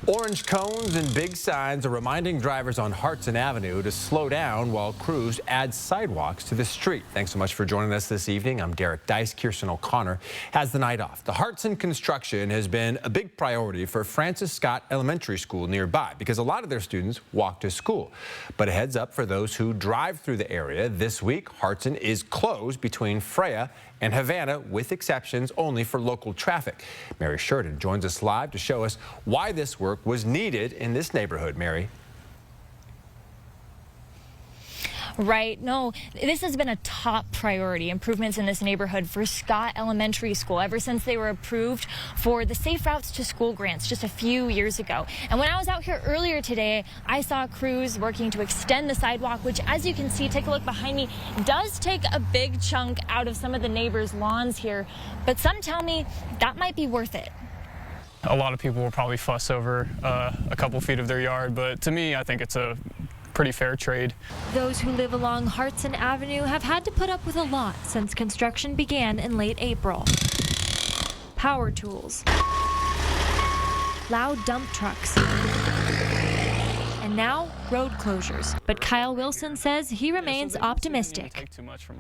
Orange cones and big signs are reminding drivers on Hartson Avenue to slow down while crews add sidewalks to the street. Thanks so much for joining us this evening. I'm Derek Dice. Kirsten O'Connor has the night off. The Hartson construction has been a big priority for Francis Scott Elementary School nearby because a lot of their students walk to school. But a heads up for those who drive through the area. This week, Hartson is closed between Freya and Havana, with exceptions only for local traffic. Mary Sheridan joins us live to show us why this work was needed in this neighborhood. Mary. Right. No, this has been a top priority, improvements in this neighborhood for Scott Elementary School ever since they were approved for the Safe Routes to School grants just a few years ago. And when I was out here earlier today, I saw crews working to extend the sidewalk, which, as you can see, take a look behind me, does take a big chunk out of some of the neighbors' lawns here. But some tell me that might be worth it. A lot of people will probably fuss over a couple feet of their yard, but to me, I think it's a pretty fair trade. Those who live along Hartson Avenue have had to put up with a lot since construction began in late April. Power tools, loud dump trucks, and now road closures. But Kyle Wilson says he remains optimistic.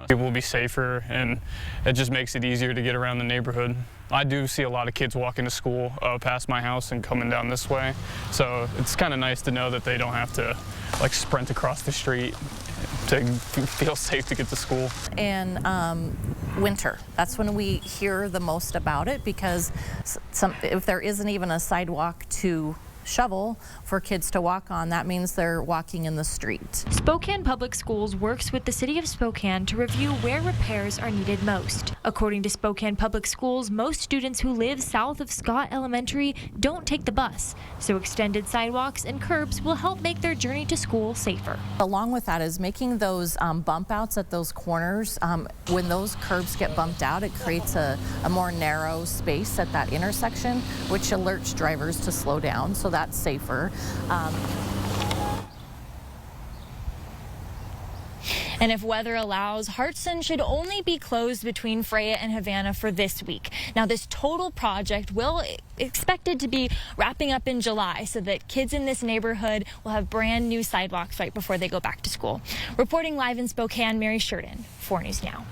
People will be safer, and it just makes it easier to get around the neighborhood. I do see a lot of kids walking to school past my house and coming down this way, so it's kind of nice to know that they don't have to like sprint across the street to feel safe to get to school. In winter, that's when we hear the most about it, because if there isn't even a sidewalk to shovel for kids to walk on, that means they're walking in the street. Spokane Public Schools works with the City of Spokane to review where repairs are needed most. According to Spokane Public Schools, most students who live south of Scott Elementary don't take the bus, so extended sidewalks and curbs will help make their journey to school safer. Along with that is making those bump outs at those corners. When those curbs get bumped out, it creates a more narrow space at that intersection, which alerts drivers to slow down, so that's safer. And if weather allows, Hartson should only be closed between Freya and Havana for this week. Now, this total project will expected to be wrapping up in July so that kids in this neighborhood will have brand new sidewalks right before they go back to school. Reporting live in Spokane, Mary Sheridan, 4 News Now.